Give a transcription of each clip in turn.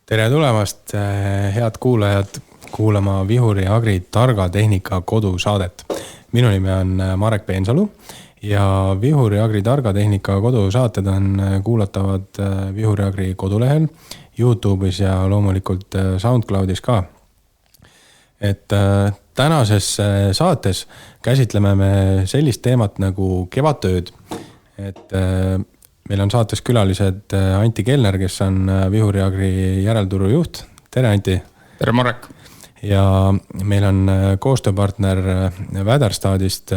Tere tulemast, head kuulajad, kuulama Vihuri Agri targa tehnika kodusaadet. Minu nimi on Marek Peensalu ja Vihuri Agri targa tehnika kodusaated on kuulatavad Vihuri Agri kodulehel, YouTube'is ja loomulikult SoundCloudis ka. Et tänases saates käsitleme me sellist teemat nagu kevadtööd. Et meil on saates külalised Antti Kellner, kes on Vihuri Agri järelturu juht. Tere Antti! Tere Marek! Ja meil on koostööpartner Väderstadist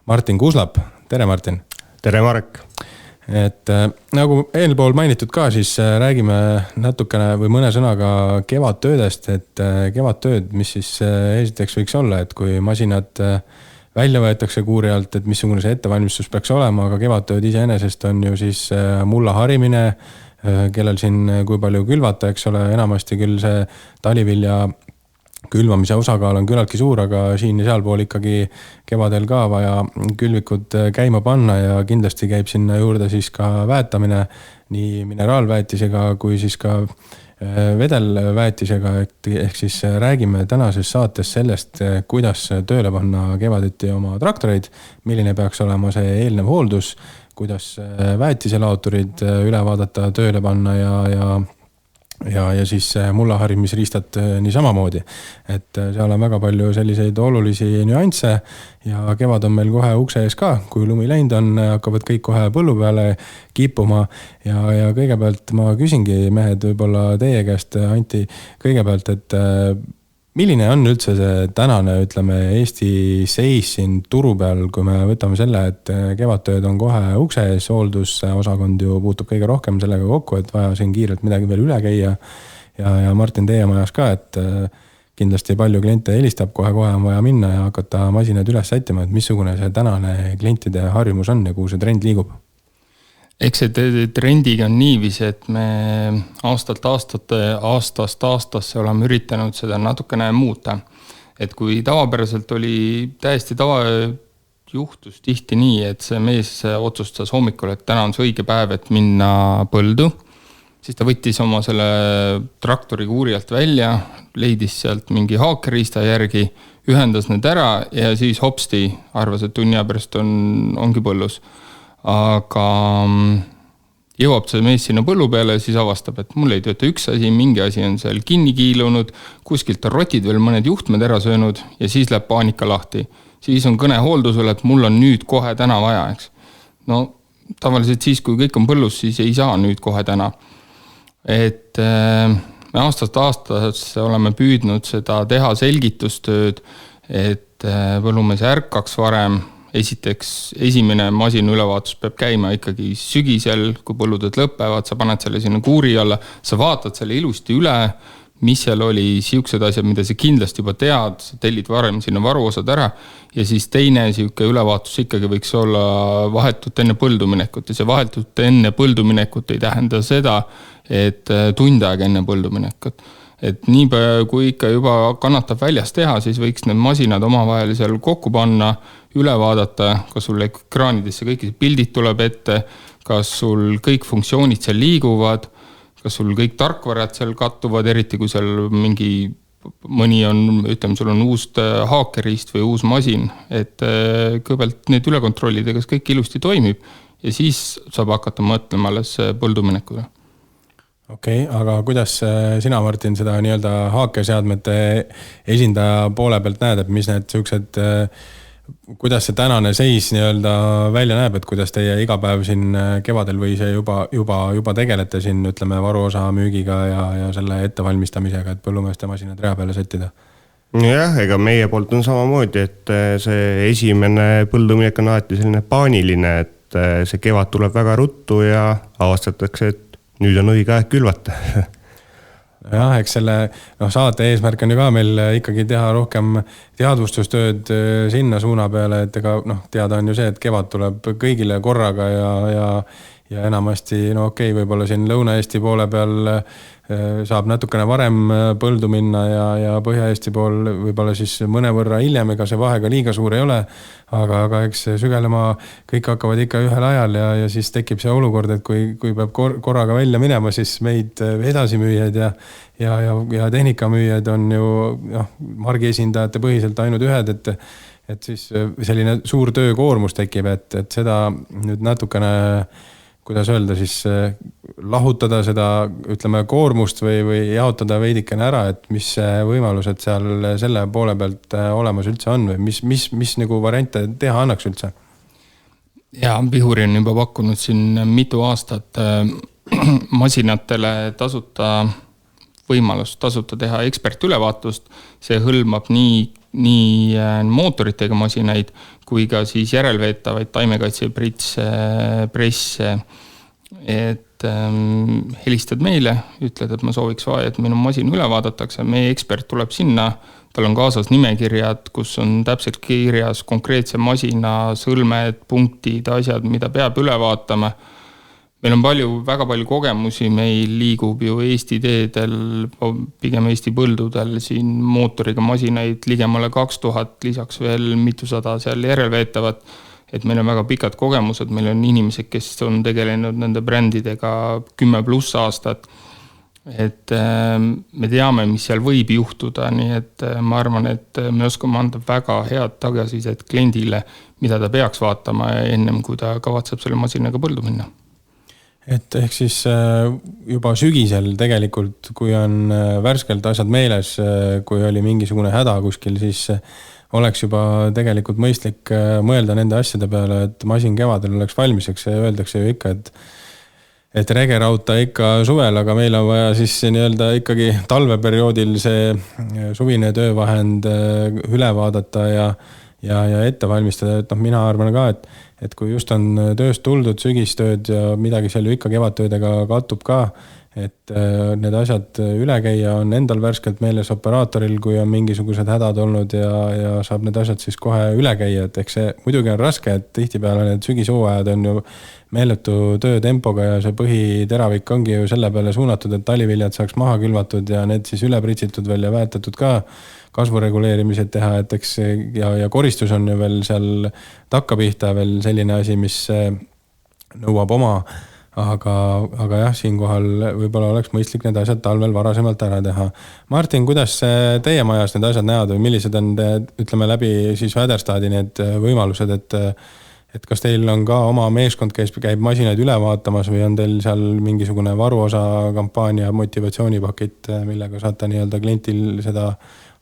Martin Kuslap. Tere Martin! Tere Marek! Et nagu eelpool mainitud ka, siis räägime natukene või mõne sõnaga kevadtöödest, et kevadtööd, mis siis esiteks võiks olla, et kui masinad välja võetakse kuuri alt, et missugune see ettevalmistus peaks olema, aga kevadtööd iseenesest on ju siis mulla harimine, kellel siin kui palju külvata, eks ole, enamasti küll see talivilja külvamise osakaal on küllaltki suur, aga siin ja sealpool ikkagi kevadel ka vaja külvikud käima panna ja kindlasti käib sinna juurde siis ka väetamine nii mineraalväetisega kui siis ka vedelväetisega, ehk siis räägime tänases saates sellest, kuidas tööle panna kevaditi oma traktoreid, milline peaks olema see eelnev hooldus, kuidas väetiselaoturid üle vaadata, tööle panna ja siis mullaharimisriistad nii samamoodi. Et seal on väga palju selliseid olulisi nüansse ja kevad on meil kohe ukse ees ka, kui lumi läinud on, hakkavad kõik kohe põllu peale kippuma ja kõigepealt ma küsingi mehed võib-olla teie käest, Antti, kõigepealt, et milline on üldse see tänane, ütleme, Eesti seis siin turu peal, kui me võtame selle, et kevadtööd on kohe ukse ees, hooldusosakond ju puutub kõige rohkem sellega kokku, et vaja siin kiirelt midagi veel üle käia ja Martin teie majas ka, et kindlasti palju kliente helistab, kohe on vaja minna ja hakata masinad üles sättima, et missugune see tänane klientide harjumus on ja kuhu see trend liigub? Eks see trendiga on niiviisi, et me aastast aastasse oleme üritanud seda natukene muuta. Et kui tavapäraselt oli täiesti juhtus tihti nii, et see mees otsustas hommikul, et täna on see õige päev, et minna põldu, siis ta võttis oma selle traktori kuuri alt välja, leidis sealt mingi haakeriista järgi, ühendas need ära ja siis hopsti arvas, et tunni pärast ongi põllus. Aga jõuab see mees sinna põllu peale ja siis avastab, et mul ei tööta üks asi, mingi asi on seal kinni kiilunud, kuskilt on rotid veel mõned juhtmed ära söönud ja siis läheb paanika lahti. Siis on kõne hooldusele, et mul on nüüd kohe täna vaja, eks. No tavaliselt siis, kui kõik on põllus, siis ei saa nüüd kohe täna. Et me aastast aastasse oleme püüdnud seda teha selgitustööd, et põllumees ärkaks varem. Esiteks, esimene masin ülevaatus peab käima ikkagi sügisel, kui põlluded lõpevad, sa paned selle sinna kuuri alla, sa vaatad selle ilusti üle, mis seal oli, siuksed asjad, mida sa kindlasti juba tead, sa tellid varem sinna varuosad ära ja siis teine siuke ülevaatus ikkagi võiks olla vahetult enne põlduminekut ja see vahetult enne põlduminekut ei tähenda seda, et tund aega enne põlduminekut. Et nii kui ikka juba kannatab väljas teha, siis võiks need masinad omavahel seal kokku panna, üle vaadata, kas sul ekraanidesse kõik pildid tuleb ette, kas sul kõik funktsioonid seal liiguvad, kas sul kõik tarkvarad seal kattuvad, eriti kui seal mõni on, ütleme, sul on uus haakeriist või uus masin, et kõigepealt need üle kontrollida, kas kõik ilusti toimib ja siis saab hakata mõtlema alles põlduminekuga. Okei, aga kuidas sina, Martin, seda nii-öelda haakeseadmete esindaja poole pealt näed, et mis need sellised, kuidas see tänane seis nii-öelda välja näeb, et kuidas teie igapäev siin kevadel või see juba tegelete siin, ütleme, varuosa müügiga ja selle ettevalmistamisega, et põllumeeste masinad rea peale sättida? Jah, ega meie poolt on samamoodi, et see esimene põlduminek on alati selline paaniline, et see kevad tuleb väga ruttu ja avastatakse, et nüüd on õige aeg külvata. Jah, eks selle saate eesmärk on ju ka meil ikkagi teha rohkem teadvustustööd sinna suuna peale, et ega teada on ju see, et kevad tuleb kõigile korraga ja enamasti okei, võib-olla siin Lõuna-Eesti poole peal saab natukene varem põldu minna ja Põhja-Eesti pool võib-olla siis mõnevõrra hiljem, ega see vahega liiga suur ei ole, aga eks Sügelemaa kõik hakkavad ikka ühel ajal ja siis tekib see olukord, et kui peab korraga välja minema, siis meid edasimüüjad ja tehnikamüüjad on ju margi esindajate põhiselt ainult ühed, et siis selline suur töökoormus tekib, et seda nüüd natukene, kuidas öelda siis, lahutada seda, ütleme, koormust või jaotada veidikene ära, et mis võimalused seal selle poole pealt olemas üldse on või mis nagu variante teha annaks üldse? Ja Vihuri on juba pakkunud siin mitu aastat masinatele tasuta võimalust tasuta teha ekspertülevaatust. See hõlmab nii mootoritega masinaid kui ka siis järelveetavaid taimekaitse presse, et helistad meile, ütled, et ma sooviks vaja, et minu masin üle vaadatakse, meie ekspert tuleb sinna, tal on kaasas nimekirjad, kus on täpselt kirjas konkreetse masina sõlmed, punktid, asjad, mida peab üle vaatama. Meil on väga palju kogemusi, meil liigub ju Eesti teedel, pigem Eesti põldudel siin mootoriga masinaid ligemale 2000, lisaks veel mitusada seal järelveetavat, et meil on väga pikad kogemused, meil on inimesed, kes on tegelenud nende brändidega 10+ aastat, et me teame, mis seal võib juhtuda, nii et ma arvan, et me oskame anda väga head tagasisidet kliendile, mida ta peaks vaatama ennem, kui ta kavatseb selle masinaga põldu minna. Et ehk siis juba sügisel tegelikult, kui on värskelt asjad meeles, kui oli mingisugune häda kuskil, siis oleks juba tegelikult mõistlik mõelda nende asjade peale, et masin kevadel oleks valmiseks ja öeldakse ju ikka, et rege rauta ikka suvel, aga meil on vaja siis nii-öelda ikkagi talveperioodil see suvine töövahend üle vaadata ja ette valmistada, et mina arvan ka, et kui just on tööst tuldud, sügistööd ja midagi seal ju ikka kevadtöödega kattub ka, et need asjad üle käia on endal värskelt meeles operaatoril, kui on mingisugused hädad olnud ja saab need asjad siis kohe üle käia, et eks see muidugi on raske, et tihtipeale need sügishooajad on ju meeletu töötempoga ja see põhiteravik ongi ju selle peale suunatud, et taliviljad saaks maha külvatud ja need siis üle pritsitud veel ja väetatud ka kasvureguleerimised teha, et eks ja koristus on ju veel seal takkapihta veel selline asi, mis nõuab oma, aga jah, siinkohal võib-olla oleks mõistlik need asjad talvel varasemalt ära teha. Martin, kuidas teie majas need asjad näevad või millised on, ütleme läbi siis Väderstadi need võimalused, et kas teil on ka oma meeskond, kes käib masinaid üle vaatamas või on teil seal mingisugune varuosa kampaania motivatsioonipakett, millega saate nii-öelda klientil seda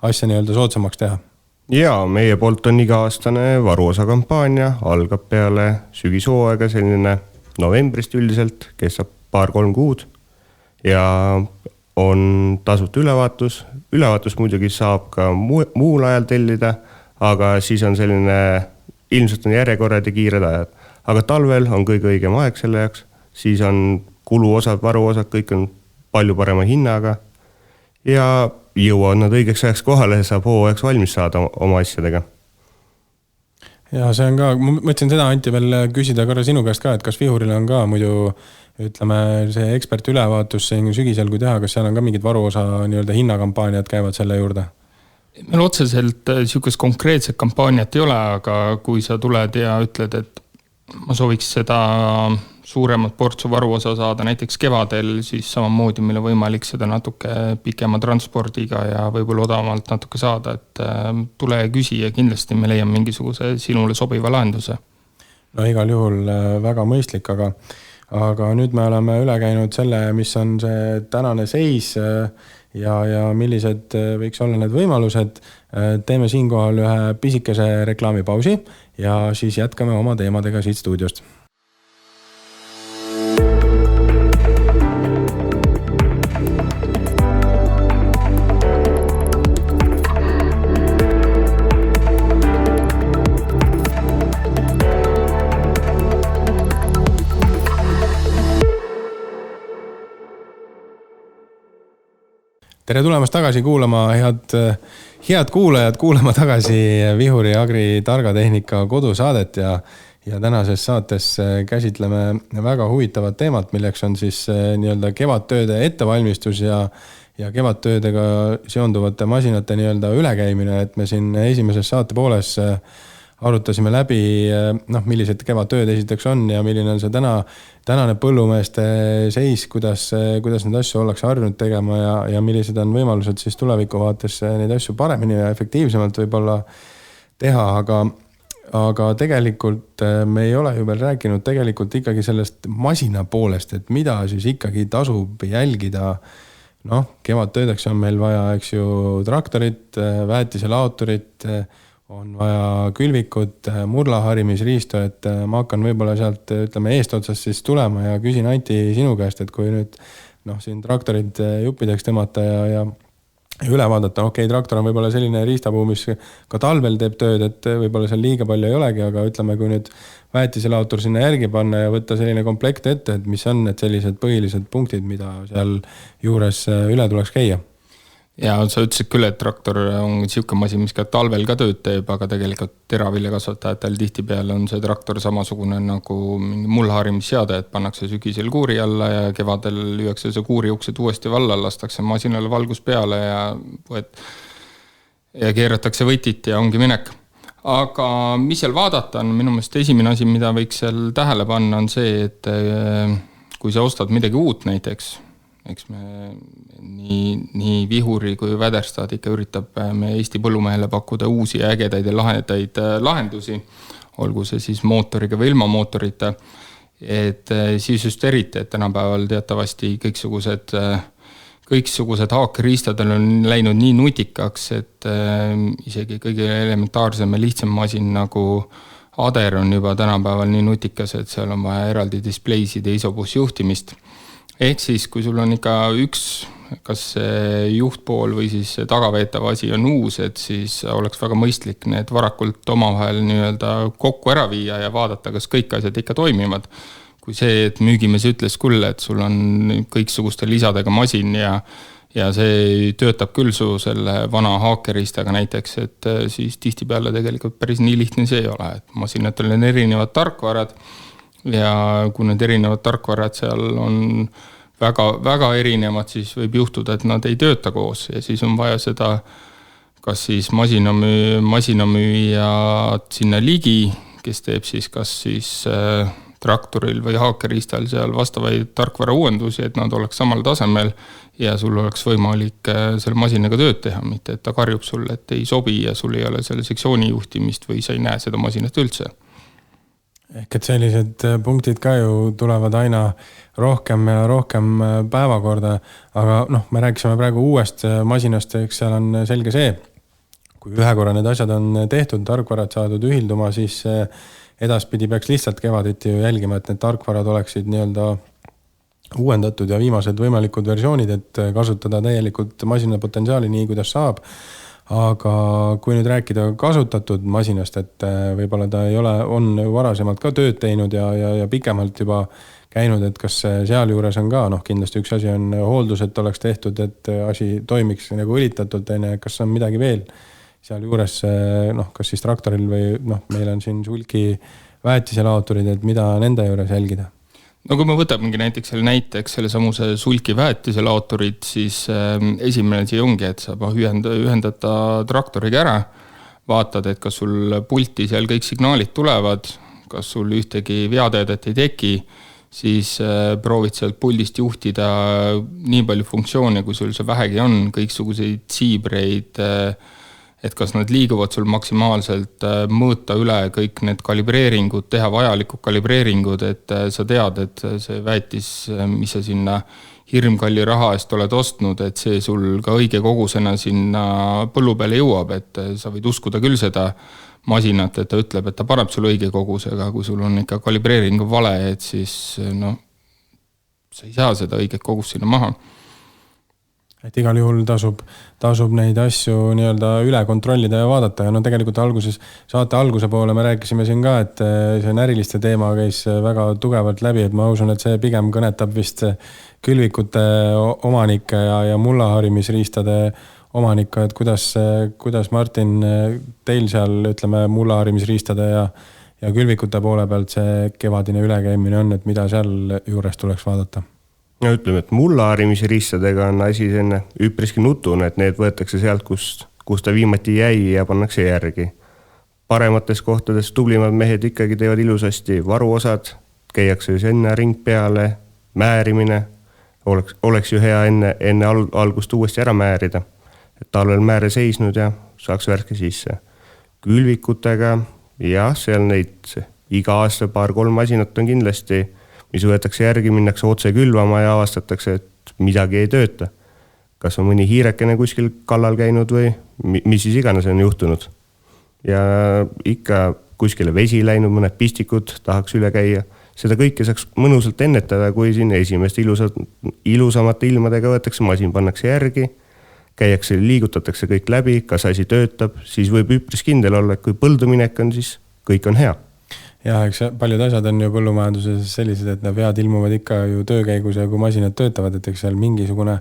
asja nii-öelda soodsamaks teha? Jaa, meie poolt on iga-aastane varuosa kampaania, algab peale sügishooaega selline novembrist üldiselt, kestab 2-3 kuud ja on tasuta ülevaatus. Ülevaatus muidugi saab ka muul ajal tellida, aga siis on selline, ilmselt on järjekorrad ja kiired ajad. Aga talvel on kõige õigem aeg selle jaoks, siis on kuluosad, varuosad, kõik on palju parema hinnaga ja jõuavad nad õigeks ajaks kohale ja saab hooajaks valmis saada oma asjadega. Ja see on ka, ma mõtlesin seda, Anti, veel küsida korra sinu käest ka, et kas Vihuril on ka muidu, ütleme, see ekspert ülevaatus sügisel, kui teha, kas seal on ka mingid varuosa nii-öelda hinnakampaaniad käivad selle juurde? Meil otseselt niisugust konkreetset kampaaniat ei ole, aga kui sa tuled ja ütled, et ma sooviks seda suuremat portsu varuosa saada näiteks kevadel, siis samamoodi meil on võimalik seda natuke pikema transpordiga ja võib-olla odavamalt natuke saada, et tule ja küsi ja kindlasti me leiame mingisuguse sinule sobiva lahenduse. No igal juhul väga mõistlik, aga nüüd me oleme üle käinud selle, mis on see tänane seis ja millised võiks olla need võimalused. Teeme siinkohal ühe pisikese reklaamipausi ja siis jätkame oma teemadega siit stuudiost. Tere tulemast tagasi kuulama, Head kuulajad, kuulama tagasi Vihuri Agri targatehnika kodusaadet ja tänases saates käsitleme väga huvitavat teemat, milleks on siis nii-öelda kevadtööde ettevalmistus ja kevadtöödega seonduvate masinate nii-öelda ülekäimine, et me siin esimeses saate pooles arutasime läbi, millised kevadtööd esiteks on ja milline on see tänane põllumeeste seis, kuidas neid asju ollakse harjunud tegema ja millised on võimalused siis tuleviku vaates neid asju paremini ja efektiivsemalt võib-olla teha, aga tegelikult me ei ole ju veel rääkinud tegelikult ikkagi sellest masina poolest, et mida siis ikkagi tasub jälgida. Kevadtöödeks on meil vaja, eks ju, traktorit, väetiselaoturit, on vaja külvikut, murlaharimisriistu, et ma hakkan võib-olla sealt, ütleme, eestotsast siis tulema ja küsin Anti sinu käest, et kui nüüd siin traktorid juppideks tõmmata ja üle vaadata, traktor on võib-olla selline riistapuu, mis ka talvel teeb tööd, et võib-olla seal liiga palju ei olegi, aga ütleme, kui nüüd väetiselautor sinna järgi panna ja võtta selline komplekt ette, et mis on need sellised põhilised punktid, mida seal juures üle tuleks käia. Ja sa ütlesid küll, et traktor on siuke masin, mis ka talvel ka tööd teeb, aga tegelikult teraviljakasvatajatel tihtipeale on see traktor samasugune nagu mingi mullharimisseade, et pannakse sügisel kuuri alla ja kevadel lüüakse see kuuri uksed uuesti valla, lastakse masinale valgus peale ja keeratakse võtit ja ongi minek. Aga mis seal vaadata on, minu meelest esimene asi, mida võiks seal tähele panna, on see, et kui sa ostad midagi uut näiteks, eks me nii Vihuri kui Väderstad ikka üritab me Eesti põllumehele pakkuda uusi ägedaid ja lahendaid lahendusi, olgu see siis mootoriga või ilma mootorita, et siis just eriti, et tänapäeval teatavasti kõiksugused haakeriistadel on läinud nii nutikaks, et isegi kõige elementaarsem ja lihtsam masin nagu Ader on juba tänapäeval nii nutikas, et seal on vaja eraldi displeisid ja isobussjuhtimist. Ehk siis, kui sul on ikka kas juhtpool või siis tagaveetav asi on uus, et siis oleks väga mõistlik need varakult omavahel nii-öelda kokku ära viia ja vaadata, kas kõik asjad ikka toimivad. Kui see, et müügimees ütles küll, et sul on kõiksuguste lisadega masin ja see töötab küll su selle vana haakeriistaga näiteks, et siis tihtipeale tegelikult päris nii lihtne see ei ole, et masinatel on erinevad tarkvarad ja kui need erinevad tarkvarad seal on väga, väga erinevad, siis võib juhtuda, et nad ei tööta koos ja siis on vaja seda kas siis masinamüüja sinna ligi, kes teeb siis kas siis traktoril või haakeriistal seal vastavaid tarkvara uuendusi, et nad oleks samal tasemel ja sul oleks võimalik selle masinaga tööd teha, mitte et ta karjub sulle, et ei sobi ja sul ei ole selle sektsiooni juhtimist või sa ei näe seda masinat üldse. Ehk et sellised punktid ka ju tulevad aina rohkem ja rohkem päevakorda, aga me rääkisime praegu uuest masinast, eks seal on selge see, kui ühe korra need asjad on tehtud, tarkvarad saadud ühilduma, siis edaspidi peaks lihtsalt kevaditi ju jälgima, et need tarkvarad oleksid nii-öelda uuendatud ja viimased võimalikud versioonid, et kasutada täielikult masina potentsiaali nii, kuidas saab. Aga kui nüüd rääkida kasutatud masinast, et võib-olla ta on varasemalt ka tööd teinud ja pikemalt juba käinud, et kas seal juures on ka, kindlasti üks asi on hooldus, et oleks tehtud, et asi toimiks nagu õlitatult, kas on midagi veel seal juures, kas siis traktoril või meil on siin sulki väetiselaoturid, et mida nende juures jälgida? No kui me võtamegi näiteks selle samuse sulki väetiselaoturid, siis esimene asi ongi, et saab ühendada traktoriga ära, vaatad, et kas sul pulti seal kõik signaalid tulevad, kas sul ühtegi veateedet ei teki, siis proovid sealt puldist juhtida nii palju funktsioone, kui sul see vähegi on, kõiksuguseid siibreid, et kas nad liiguvad sul maksimaalselt, mõõta üle kõik need kalibreeringud, teha vajalikud kalibreeringud, et sa tead, et see väetis, mis sa sinna hirmkalli raha eest oled ostnud, et see sul ka õige kogusena sinna põllu peale jõuab, et sa võid uskuda küll seda masinat, et ta ütleb, et ta paneb sul õige kogusega, kui sul on ikka kalibreering vale, et siis sa ei saa seda õiget kogust sinna maha. Et igal juhul tasub neid asju nii-öelda üle kontrollida ja vaadata ja tegelikult saate alguse poole me rääkisime siin ka, et see näriliste teema käis väga tugevalt läbi, et ma usun, et see pigem kõnetab vist külvikute omanikke ja mullaharimisriistade omanik, et kuidas Martin, teil seal ütleme mullaharimisriistade ja külvikute poole pealt see kevadine ülekäimine on, et mida seal juures tuleks vaadata? No ütleme, et mullaharimisriistadega on asi selline üpriski nutune, et need võetakse sealt, kus ta viimati jäi ja pannakse järgi. Paremates kohtades tublimad mehed ikkagi teevad ilusasti varuosad, käiakse siis enne ring peale, määrimine, oleks ju hea enne algust uuesti ära määrida, et talvel määre seisnud ja saaks värske sisse. Külvikutega, jah, seal neid iga aasta 2-3 masinat on kindlasti, mis võetakse järgi, minnakse otse külvama ja avastatakse, et midagi ei tööta. Kas on mõni hiirekene kuskil kallal käinud või mis siis iganes on juhtunud. Ja ikka kuskile vesi läinud, mõned pistikud tahaks üle käia. Seda kõike saaks mõnusalt ennetada, kui siin esimest ilusamate ilmadega võetakse, masin pannakse järgi, käiakse, liigutatakse kõik läbi, kas asi töötab, siis võib üpris kindel olla, et kui põlduminek on, siis kõik on hea. Jah, eks paljud asjad on ju põllumajanduses sellised, et need vead ilmuvad ikka ju töökäigus ja kui masinad töötavad, et eks seal mingisugune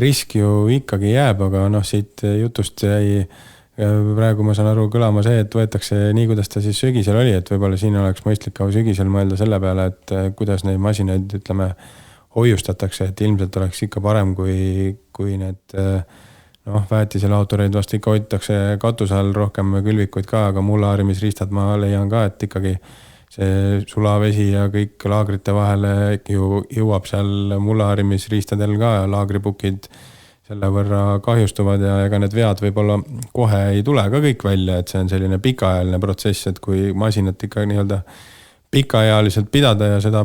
risk ju ikkagi jääb, aga siit jutust jäi praegu ma saan aru kõlama see, et võetakse nii, kuidas ta siis sügisel oli, et võib-olla siin oleks mõistlik ka sügisel mõelda selle peale, et kuidas neid masinaid, ütleme, hoiustatakse, et ilmselt oleks ikka parem, kui need väetiselaotoreid vast ikka hoitakse katuse all rohkem külvikuid ka, aga mullaharimisriistad ma leian ka, et ikkagi see sulavesi ja kõik laagrite vahele ju jõuab seal mullaharimisriistadel ka ja laagripukid selle võrra kahjustuvad ja ega need vead võib-olla kohe ei tule ka kõik välja, et see on selline pikaajaline protsess, et kui masinat ikka nii-öelda pikaajaliselt pidada ja seda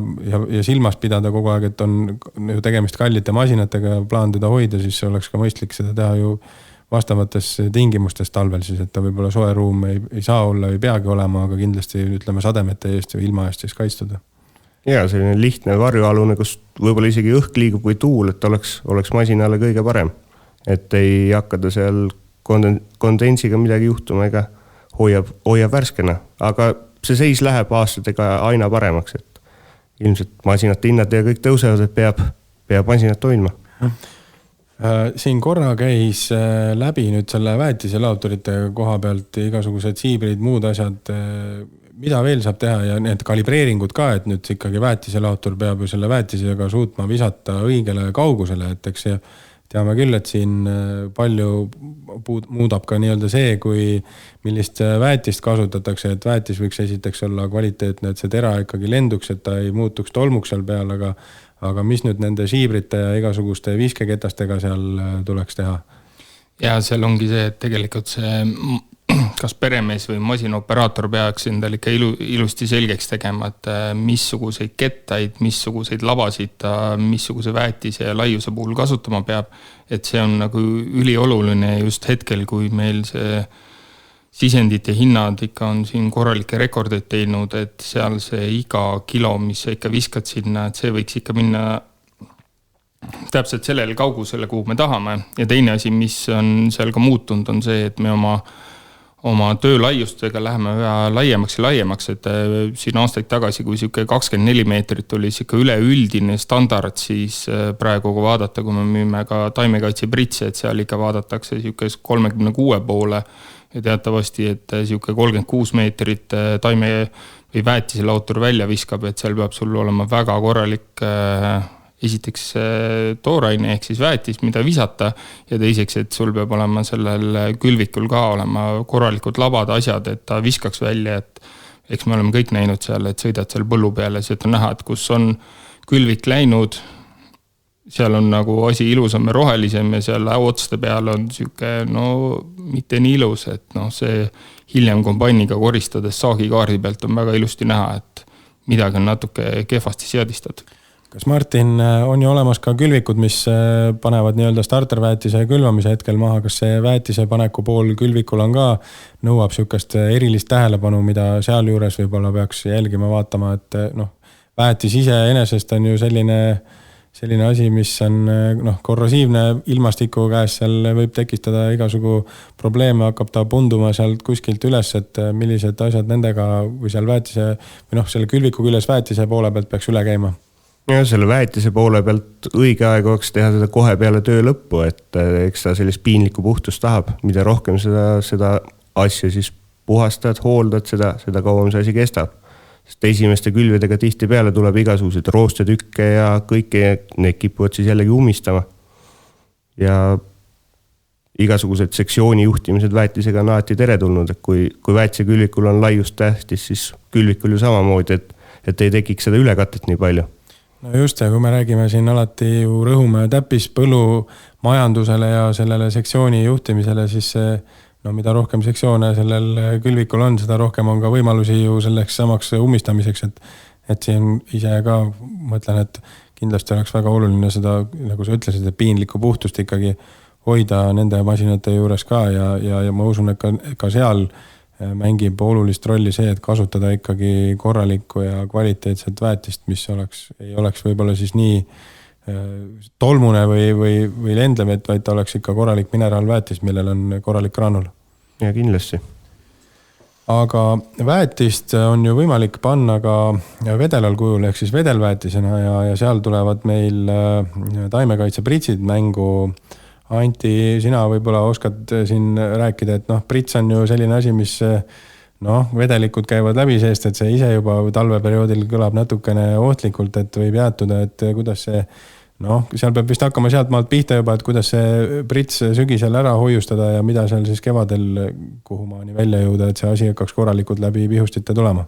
ja silmas pidada kogu aeg, et on ju tegemist kallite masinatega ja plaan teda hoida, siis oleks ka mõistlik seda teha ju vastavates tingimustes talvel siis, et ta võib-olla soe ruum ei saa olla või peagi olema, aga kindlasti ütleme sademete eest ja ilma eest siis kaitstuda. Ja selline lihtne varjualune, kus võib-olla isegi õhk liigub või tuul, et oleks masinale kõige parem. Et ei hakkada seal kondensiga midagi juhtuma ega hoiab värskena. Aga see seis läheb aastatega aina paremaks, et ilmselt masinate hinnad ja kõik tõusevad, et peab masinat hoidma. Siin korra käis läbi nüüd selle väetiselaotorite koha pealt igasugused siibrid, muud asjad, mida veel saab teha ja need kalibreeringud ka, et nüüd ikkagi väetiselaotor peab ju selle väetisega suutma visata õigele kaugusele, et eks teame küll, et siin palju muudab ka nii-öelda see, kui millist väetist kasutatakse, et väetis võiks esiteks olla kvaliteetne, et see tera ikkagi lenduks, et ta ei muutuks tolmuks seal peal, aga mis nüüd nende siibrite ja igasuguste viskeketastega seal tuleks teha? Ja seal ongi see, et tegelikult see kas peremees või masinoperaator peaks endal ikka ilusti selgeks tegema, et missuguseid kettaid, missuguseid labasid ta missuguse väetise ja laiuse puhul kasutama peab. Et see on nagu ülioluline just hetkel, kui meil see sisendite hinnad ikka on siin korralikke rekordeid teinud, et seal see iga kilo, mis sa ikka viskad sinna, et see võiks ikka minna täpselt sellele kaugusele, kuhu me tahame. Ja teine asi, mis on seal ka muutunud, on see, et me oma töölaiustega läheme üha laiemaks ja laiemaks, et siin aastaid tagasi, kui siuke 24 meetrit oli siuke üleüldine standard, siis praegu kui vaadata, kui me müüme ka taimekaitse pritse, et seal ikka vaadatakse siuke 36 poole ja teatavasti, et siuke 36 meetrit taime või väetiselautor välja viskab, et seal peab sul olema väga korralik esiteks tooraine ehk siis väetis, mida visata ja teiseks, et sul peab olema sellel külvikul ka olema korralikud labad asjad, et ta viskaks välja, et eks me oleme kõik näinud seal, et sõidad seal põllu peale, siis on näha, et kus on külvik läinud, seal on nagu asi ilusam ja rohelisem ja seal otste peal on siuke, mitte nii ilus, et see hiljem kombainiga koristades saagikaardi pealt on väga ilusti näha, et midagi on natuke kehvasti seadistatud. Kas Martin, on ju olemas ka külvikud, mis panevad nii-öelda starterväetise külvamise hetkel maha, kas see väetise paneku pool külvikul on ka, nõuab siukest erilist tähelepanu, mida seal juures võib-olla peaks jälgima vaatama, et väetis ise enesest on ju selline asi, mis on korrosiivne ilmastiku käes, seal võib tekistada igasugu probleeme, hakkab ta punduma sealt kuskilt üles, et millised asjad nendega või seal väetise või selle külviku küljes väetise poole pealt peaks üle käima? Ja selle väetise poole pealt õige aeg oleks teha seda kohe peale töö lõppu, et eks ta sellist piinlikku puhtust tahab. Mida rohkem seda asja siis puhastad, hooldad, seda kauem see asi kestab. Sest esimeste külvedega tihti peale tuleb igasugused roostetükke ja kõike need kipuvad siis jällegi umistama. Ja igasugused sektsiooni juhtimised väetisega on alati teretulnud, et kui väetise külvikul on laiust tähtis, siis külvikul ju samamoodi, et ei tekiks seda ülekatet nii palju. No just, ja kui me räägime siin alati ju rõhume täppispõllu majandusele ja sellele sektsiooni juhtimisele, siis mida rohkem sektsioone sellel külvikul on, seda rohkem on ka võimalusi ju selleks samaks umistamiseks, et siin ise ka mõtlen, et kindlasti oleks väga oluline seda, nagu sa ütlesid, piinlikku puhtust ikkagi hoida nende masinate juures ka ja ma usun, et ka seal mängib olulist rolli see, et kasutada ikkagi korralikku ja kvaliteetset väetist, mis ei oleks võib-olla siis nii tolmune või lendlev, vaid ta oleks ikka korralik mineraalväetist, millel on korralik granul. Ja kindlasti. Aga väetist on ju võimalik panna ka vedelal kujul, ehk siis vedelväetisena ja seal tulevad meil taimekaitsepritsid mängu. Anti, sina võib-olla oskad siin rääkida, et prits on ju selline asi, mis vedelikud käivad läbi seest, et see ise juba talveperioodil kõlab natukene ohtlikult, et võib jäätuda, et kuidas see, seal peab vist hakkama sealt maalt pihta juba, et kuidas see prits sügisel ära hoiustada ja mida seal siis kevadel kuhumaani välja jõuda, et see asi hakkaks korralikult läbi pihustite tulema.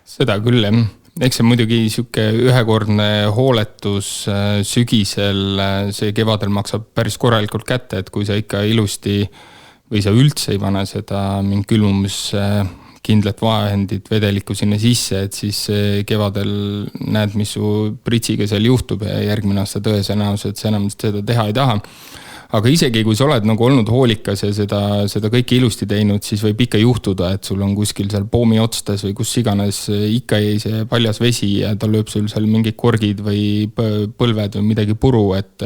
Seda küll, jah. Eks see muidugi siuke ühekordne hooletus sügisel, see kevadel maksab päris korralikult kätte, et kui sa ikka ilusti või sa üldse ei pane seda mingi külmuskindlat vahendit vedelikku sinna sisse, et siis kevadel näed, mis su pritsiga seal juhtub ja järgmine aasta tõenäoliselt sa enam seda teha ei taha. Aga isegi kui sa oled nagu olnud hoolikas ja seda kõike ilusti teinud, siis võib ikka juhtuda, et sul on kuskil seal poomi otstes või kus iganes ikka jäi see paljas vesi ja ta lööb sul seal mingid korgid või põlved või midagi puru, et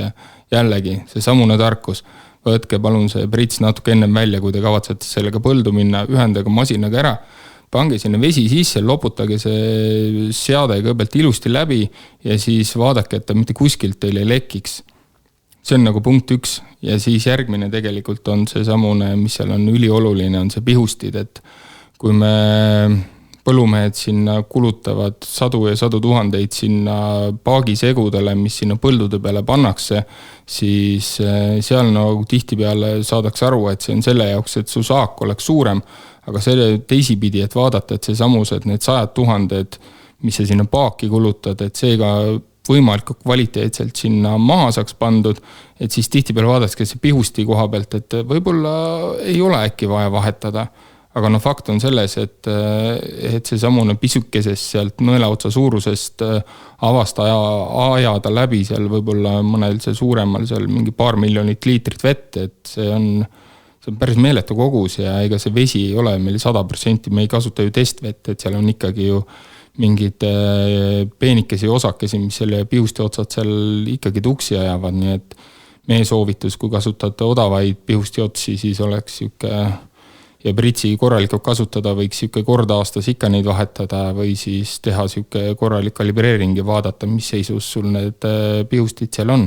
jällegi see samune tarkus. Võtke palun see prits natuke ennem välja, kui te kavatsete sellega põldu minna, ühendage masinaga ära, pange sinna vesi sisse, loputage see seade kõigepealt ilusti läbi ja siis vaadake, et ta mitte kuskilt teil ei lekiks. See on nagu punkt 1 ja siis järgmine tegelikult on see samune, mis seal on ülioluline, on see pihustid, et kui me põllumehed sinna kulutavad sadu ja sadu tuhandeid sinna paagisegudele, mis sinna põldude peale pannakse, siis seal nagu tihtipeale saadaks aru, et see on selle jaoks, et su saak oleks suurem, aga selle teisipidi, et vaadata, et see samus, et need 100 000, mis sa sinna paaki kulutad, et seega võimalikult kvaliteetselt sinna maha saaks pandud, et siis tihtipeale vaadatakse see pihusti koha pealt, et võib-olla ei ole äkki vaja vahetada. Aga fakt on selles, et see samune pisukesest sealt nõelaotsa suurusest avast ajada läbi seal võib-olla mõnel see suuremal seal mingi paar miljonit liitrit vett, et see on päris meeletu kogus ja ega see vesi ei ole meil 100%, me ei kasuta ju testvett, et seal on ikkagi ju mingid peenikesi osakesi, mis selle pihusti otsad seal ikkagi tuksi ajavad, nii et meie soovitus, kui kasutate odavaid pihusti otsi, siis oleks ja pritsi korralikult kasutada, võiks kord aastas ikka neid vahetada või siis teha korralik kalibreering ja vaadata, mis seisus sul need pihustid seal on.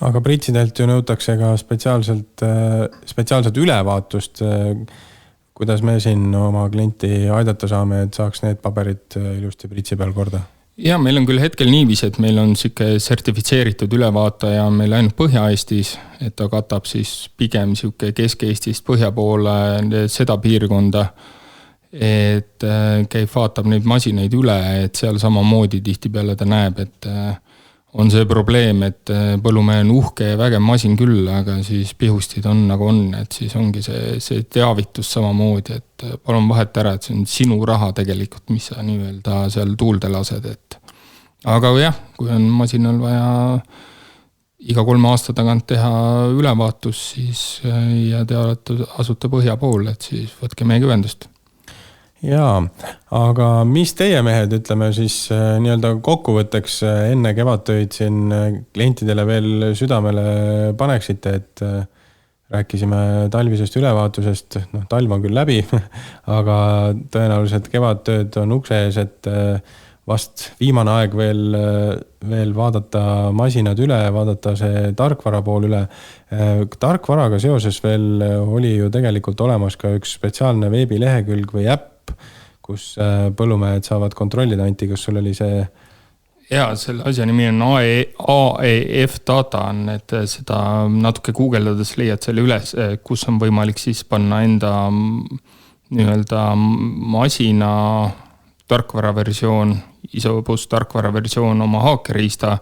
Aga pritsidelt ju nõutakse ka spetsiaalselt ülevaatust. Kuidas me siin oma klienti aidata saame, et saaks need paberid ilusti pritsi peal korda? Ja meil on küll hetkel niivis, et meil on sertifitseeritud ülevaataja meil ainult Põhja-Eestis, et ta katab siis pigem Kesk-Eestist põhja poole seda piirkonda, et käib, vaatab neid masinaid üle, et seal samamoodi tihtipeale ta näeb, et on see probleem, et põllumehe on uhke ja vägev masin küll, aga siis pihustid on nagu on, et siis ongi see teavitus samamoodi, et palun vahet ära, et see on sinu raha tegelikult, mis sa nii-öelda seal tuulde lased, et aga jah, kui on masinal vaja iga 3 aasta tagant teha ülevaatus, siis ja te asute põhja pool, et siis võtke meiega ühendust. Jaa, aga mis teie mehed, ütleme siis nii-öelda kokkuvõtteks enne kevadtöid siin klientidele veel südamele paneksite, et rääkisime talvisest ülevaatusest, talv on küll läbi, aga tõenäoliselt kevadtööd on ukse ees, et vast viimane aeg veel vaadata masinad üle, vaadata see tarkvara pool üle. Tarkvaraga seoses veel oli ju tegelikult olemas ka üks spetsiaalne veebilehekülg või äpp, kus põllumehed saavad kontrollida. Anti, kas sul oli see? Ja, selle asja nimi on AEF data, et seda natuke guugeldades leiad selle üles, kus on võimalik siis panna enda nii-öelda masina tarkvara versioon, ISO+ tarkvara versioon oma haakeriista,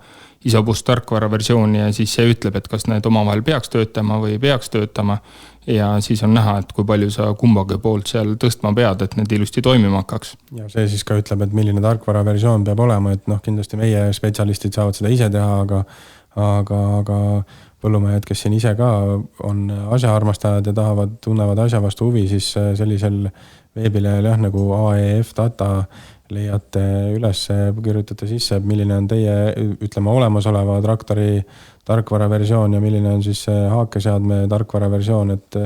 ISO+ tarkvara versiooni ja siis see ütleb, et kas need omavahel peaks töötama või ei peaks töötama ja siis on näha, et kui palju sa kumbagi poolt seal tõstma pead, et need ilusti toimima hakkaks. Ja see siis ka ütleb, et milline tarkvara versioon peab olema, et kindlasti meie spetsialistid saavad seda ise teha, aga põllumehed, kes siin ise ka on asjaarmastajad ja tunnevad asja vastu huvi, siis sellisel veebilehel nagu AEF data leiate üles, kirjutate sisse, milline on teie, olemasoleva traktori tarkvara versioon ja milline on siis haakeseadme tarkvara versioon, et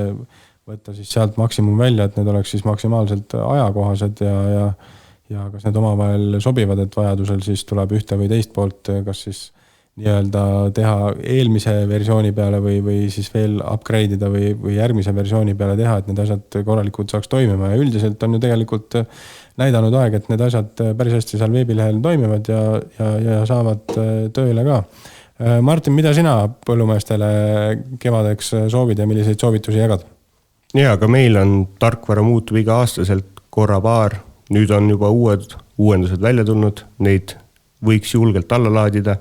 võtta siis sealt maksimum välja, et need oleks siis maksimaalselt ajakohased ja kas need omavahel sobivad, et vajadusel siis tuleb ühte või teist poolt, kas siis nii-öelda teha eelmise versiooni peale või siis veel upgrade ida või järgmise versiooni peale teha, et need asjad korralikult saaks toimima ja üldiselt on ju tegelikult näidanud aeg, et need asjad päris hästi seal veebilehel toimivad ja saavad tööle ka. Martin, mida sina põllumeestele kevadeks soovid ja milliseid soovitusi jagad? Ja, aga meil on tarkvara muutub iga aastaselt korra-paar. Nüüd on juba uuendused välja tulnud, neid võiks julgelt alla laadida.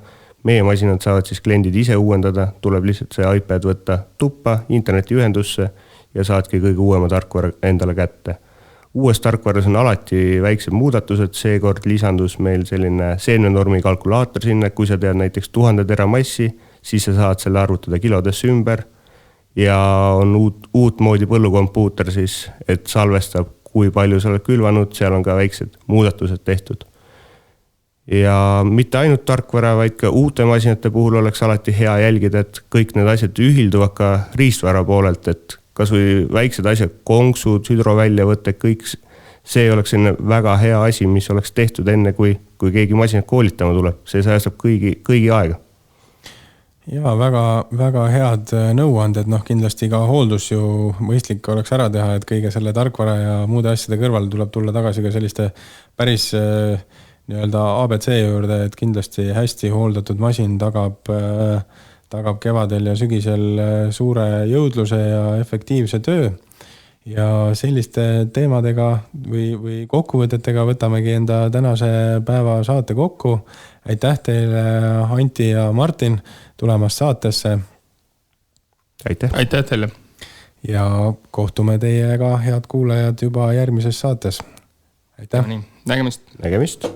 Meie masinad saavad siis kliendid ise uuendada, tuleb lihtsalt see iPad võtta tuppa, internetiühendusse ja saadki kõige uuema tarkvara endale kätte. Uues tarkvaras on alati väiksed muudatused, seekord lisandus meil selline seemnenormi kalkulaator sinna, kui sa tead näiteks 1000 teramassi, siis sa saad selle arvutada kilodesse ümber ja on uut moodi põllukompuuter siis, et salvestab, kui palju sa oled külvanud, seal on ka väiksed muudatused tehtud. Ja mitte ainult tarkvara, vaid ka uute masinate puhul oleks alati hea jälgida, et kõik need asjad ühilduvad ka riistvara poolelt, et kas või väiksed asjad, konksud, hüdroväljavõte, kõik see oleks selline väga hea asi, mis oleks tehtud enne, kui keegi masinat koolitama tuleb. See säästab kõigi aega. Ja väga head nõuanded, kindlasti ka hooldus ju mõistlik oleks ära teha, et kõige selle tarkvara ja muude asjade kõrval tuleb tulla tagasi ka selliste päris nii-öelda ABC juurde, et kindlasti hästi hooldatud masin tagab kevadel ja sügisel suure jõudluse ja efektiivse töö. Ja selliste teemadega või kokkuvõtetega võtamegi enda tänase päeva saate kokku. Aitäh teile, Anti ja Martin, tulemast saatesse. Aitäh teile. Ja kohtume teiega, head kuulajad, juba järgmises saates. Aitäh. Nägemist.